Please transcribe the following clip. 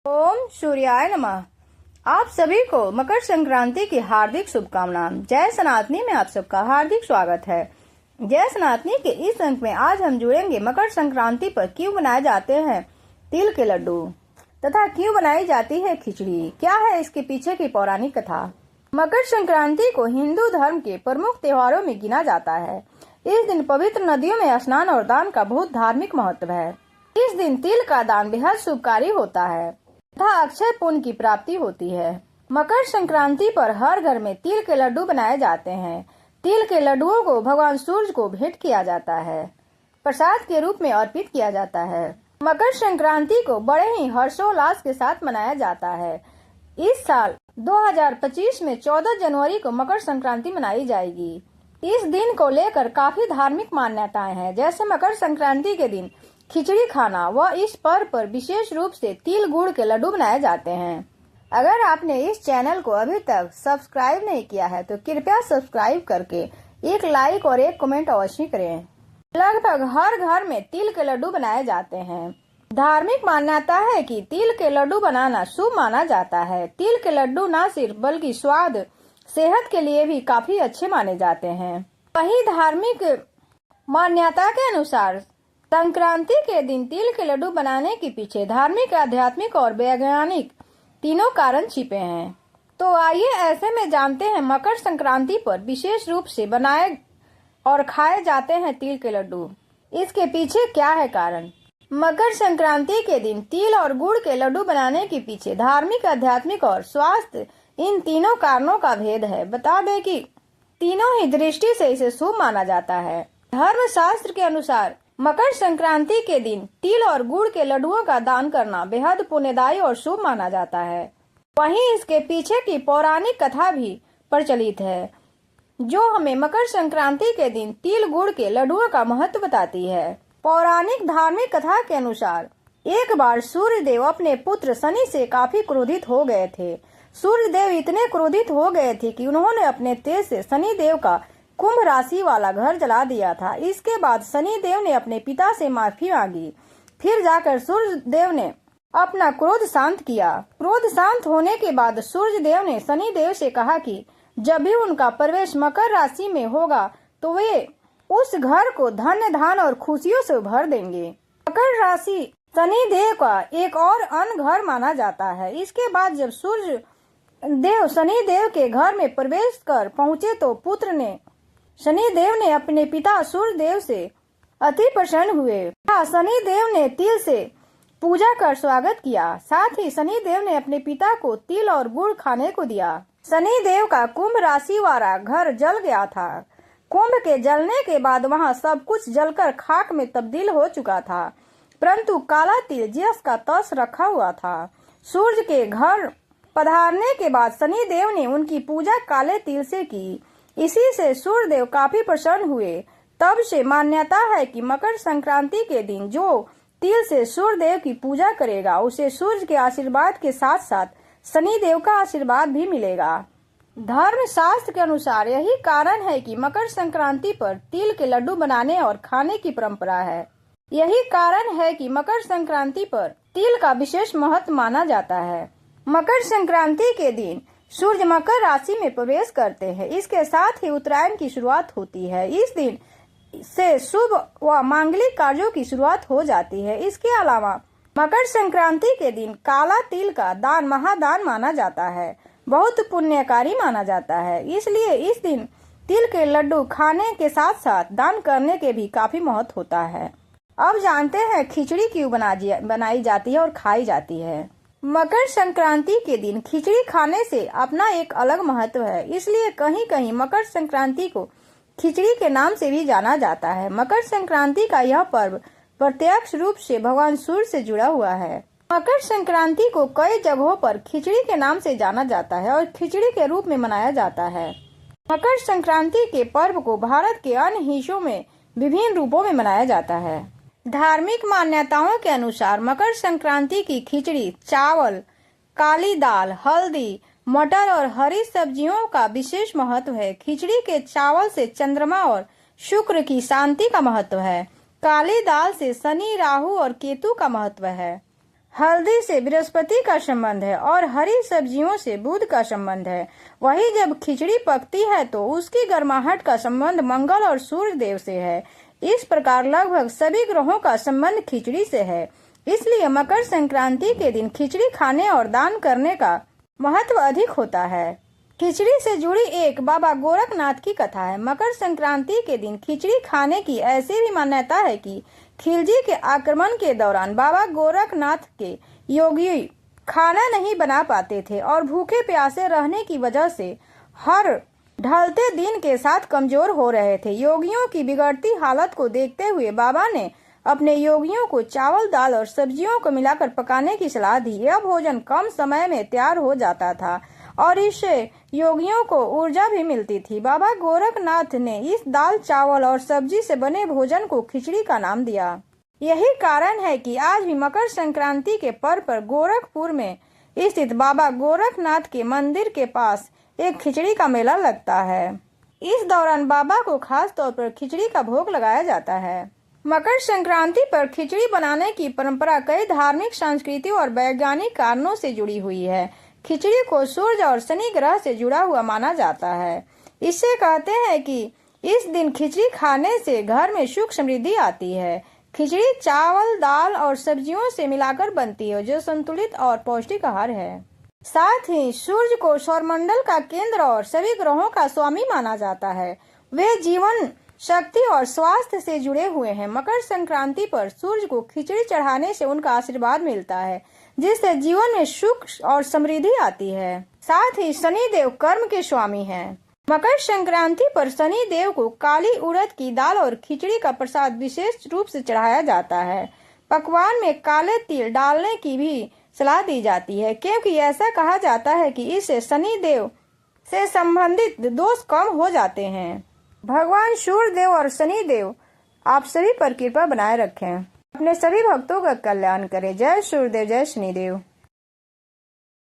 ओम सूर्याय नमः। आप सभी को मकर संक्रांति की हार्दिक शुभकामनाएं। जय सनातनी में आप सबका हार्दिक स्वागत है। जय सनातनी के इस अंक में आज हम जुड़ेंगे मकर संक्रांति पर क्यों बनाए जाते हैं तिल के लड्डू तथा क्यों बनाई जाती है खिचड़ी, क्या है इसके पीछे की पौराणिक कथा। मकर संक्रांति को हिंदू धर्म के प्रमुख त्योहारों में गिना जाता है। इस दिन पवित्र नदियों में स्नान और दान का बहुत धार्मिक महत्व है। इस दिन तिल का दान बेहद शुभकारी होता है तथा अक्षय पुण्य की प्राप्ति होती है। मकर संक्रांति पर हर घर में तिल के लड्डू बनाए जाते हैं। तिल के लड्डुओं को भगवान सूर्य को भेंट किया जाता है, प्रसाद के रूप में अर्पित किया जाता है। मकर संक्रांति को बड़े ही हर्षोल्लास के साथ मनाया जाता है। इस साल 2025 में 14 जनवरी को मकर संक्रांति मनाई जाएगी। इस दिन को लेकर काफी धार्मिक मान्यताएं हैं, जैसे मकर संक्रांति के दिन खिचड़ी खाना व इस पर्व पर विशेष रूप से तिल गुड़ के लड्डू बनाए जाते हैं। अगर आपने इस चैनल को अभी तक सब्सक्राइब नहीं किया है तो कृपया सब्सक्राइब करके एक लाइक और एक कमेंट अवश्य करें। लगभग हर घर में तिल के लड्डू बनाए जाते हैं। धार्मिक मान्यता है कि तिल के लड्डू बनाना शुभ माना जाता है। तिल के लड्डू न सिर्फ बल्कि स्वाद सेहत के लिए भी काफी अच्छे माने जाते हैं। वहीं धार्मिक मान्यता के अनुसार संक्रांति के दिन तिल के लड्डू बनाने के पीछे धार्मिक, आध्यात्मिक और वैज्ञानिक तीनों कारण छिपे हैं। तो आइए ऐसे में जानते हैं मकर संक्रांति पर विशेष रूप से बनाए और खाए जाते हैं तिल के लड्डू, इसके पीछे क्या है कारण। मकर संक्रांति के दिन तिल और गुड़ के लड्डू बनाने के पीछे धार्मिक, आध्यात्मिक और स्वास्थ्य इन तीनों कारणों का भेद है। बता दें कि तीनों ही दृष्टि से इसे शुभ माना जाता है। धर्म शास्त्र के अनुसार मकर संक्रांति के दिन तिल और गुड़ के लड्डुओं का दान करना बेहद पुण्यदायी और शुभ माना जाता है। वहीं इसके पीछे की पौराणिक कथा भी प्रचलित है, जो हमें मकर संक्रांति के दिन तिल गुड़ के लड्डुओं का महत्व बताती है। पौराणिक धार्मिक कथा के अनुसार एक बार सूर्य देव अपने पुत्र शनि से काफी क्रोधित हो गए थे। सूर्य देव इतने क्रोधित हो गए थे कि उन्होंने अपने तेज से शनि देव का कुंभ राशि वाला घर जला दिया था। इसके बाद शनि देव ने अपने पिता से माफी मांगी। फिर जाकर सूर्य देव ने अपना क्रोध शांत किया। क्रोध शांत होने के बाद सूर्य देव ने शनि देव से कहा कि जब भी उनका प्रवेश मकर राशि में होगा तो वे उस घर को धन्य धान और खुशियों से भर देंगे। मकर राशि शनि देव का एक और अन्य घर माना जाता है। इसके बाद जब सूर्य देव शनि देव के घर में प्रवेश कर पहुँचे तो पुत्र ने शनि देव ने अपने पिता सूर्य देव से अति प्रसन्न हुए। शनि देव ने तिल से पूजा कर स्वागत किया। साथ ही शनि देव ने अपने पिता को तिल और गुड़ खाने को दिया। शनि देव का कुंभ राशि वाला घर जल गया था। कुंभ के जलने के बाद वहां सब कुछ जलकर खाक में तब्दील हो चुका था, परंतु काला तिल जिसका तस रखा हुआ था। सूर्य के घर पधारने के बाद शनि देव ने उनकी पूजा काले तिल से की। इसी से सूर्य देव काफी प्रसन्न हुए। तब से मान्यता है कि मकर संक्रांति के दिन जो तिल से सूर्य देव की पूजा करेगा उसे सूर्य के आशीर्वाद के साथ साथ शनि देव का आशीर्वाद भी मिलेगा। धर्म शास्त्र के अनुसार यही कारण है कि मकर संक्रांति पर तिल के लड्डू बनाने और खाने की परंपरा है। यही कारण है कि मकर संक्रांति पर तिल का विशेष महत्व माना जाता है। मकर संक्रांति के दिन सूर्य मकर राशि में प्रवेश करते हैं। इसके साथ ही उत्तरायण की शुरुआत होती है। इस दिन से शुभ व मांगलिक कार्यों की शुरुआत हो जाती है। इसके अलावा मकर संक्रांति के दिन काला तिल का दान महादान माना जाता है, बहुत पुण्यकारी माना जाता है। इसलिए इस दिन तिल के लड्डू खाने के साथ साथ दान करने के भी काफी महत्व होता है। अब जानते हैं खिचड़ी क्यों बनाई जाती है और खाई जाती है। मकर संक्रांति के दिन खिचड़ी खाने से अपना एक अलग महत्व है। इसलिए कहीं कहीं मकर संक्रांति को खिचड़ी के नाम से भी जाना जाता है। मकर संक्रांति का यह पर्व प्रत्यक्ष रूप से भगवान सूर्य से जुड़ा हुआ है। मकर संक्रांति को कई जगहों पर खिचड़ी के नाम से जाना जाता है और खिचड़ी के रूप में मनाया जाता है। मकर संक्रांति के पर्व को भारत के अन्य हिस्सों में विभिन्न रूपों में मनाया जाता है। धार्मिक मान्यताओं के अनुसार मकर संक्रांति की खिचड़ी चावल, काली दाल, हल्दी, मटर और हरी सब्जियों का विशेष महत्व है। खिचड़ी के चावल से चंद्रमा और शुक्र की शांति का महत्व है। काली दाल से शनि, राहु और केतु का महत्व है। हल्दी से बृहस्पति का संबंध है और हरी सब्जियों से बुध का संबंध है। वही जब खिचड़ी पकती है तो उसकी गर्माहट का संबंध मंगल और सूर्य देव से है। इस प्रकार लगभग सभी ग्रहों का संबंध खिचड़ी से है। इसलिए मकर संक्रांति के दिन खिचड़ी खाने और दान करने का महत्व अधिक होता है। खिचड़ी से जुड़ी एक बाबा गोरखनाथ की कथा है। मकर संक्रांति के दिन खिचड़ी खाने की ऐसी भी मान्यता है कि खिलजी के आक्रमण के दौरान बाबा गोरखनाथ के योगी खाना नहीं बना पाते थे और भूखे प्यासे रहने की वजह से हर ढलते दिन के साथ कमजोर हो रहे थे। योगियों की बिगड़ती हालत को देखते हुए बाबा ने अपने योगियों को चावल, दाल और सब्जियों को मिलाकर पकाने की सलाह दी। यह भोजन कम समय में तैयार हो जाता था और इससे योगियों को ऊर्जा भी मिलती थी। बाबा गोरखनाथ ने इस दाल, चावल और सब्जी से बने भोजन को खिचड़ी का नाम दिया। यही कारण है कि आज भी मकर संक्रांति के पर्व पर गोरखपुर में स्थित बाबा गोरखनाथ के मंदिर के पास एक खिचड़ी का मेला लगता है। इस दौरान बाबा को खास तौर पर खिचड़ी का भोग लगाया जाता है। मकर संक्रांति पर खिचड़ी बनाने की परंपरा कई धार्मिक, सांस्कृतिक और वैज्ञानिक कारणों से जुड़ी हुई है। खिचड़ी को सूर्य और शनि ग्रह से जुड़ा हुआ माना जाता है। इससे कहते हैं कि इस दिन खिचड़ी खाने से घर में सुख समृद्धि आती है। खिचड़ी चावल, दाल और सब्जियों से मिलाकर बनती है जो संतुलित और पौष्टिक आहार है। साथ ही सूर्य को सौरमंडल का केंद्र और सभी ग्रहों का स्वामी माना जाता है। वे जीवन, शक्ति और स्वास्थ्य से जुड़े हुए हैं। मकर संक्रांति पर सूर्य को खिचड़ी चढ़ाने से उनका आशीर्वाद मिलता है, जिससे जीवन में सुख और समृद्धि आती है। साथ ही शनि देव कर्म के स्वामी हैं। मकर संक्रांति पर शनि देव को काली उड़द की दाल और खिचड़ी का प्रसाद विशेष रूप से चढ़ाया जाता है। पकवान में काले तिल डालने की भी सलाह दी जाती है, क्योंकि ऐसा कहा जाता है कि इससे शनि देव से संबंधित दोष कम हो जाते हैं। भगवान सूर्य देव और शनि देव आप सभी पर कृपा बनाए रखें। अपने सभी भक्तों का कल्याण करें। जय सूर्यदेव, जय शनिदेव।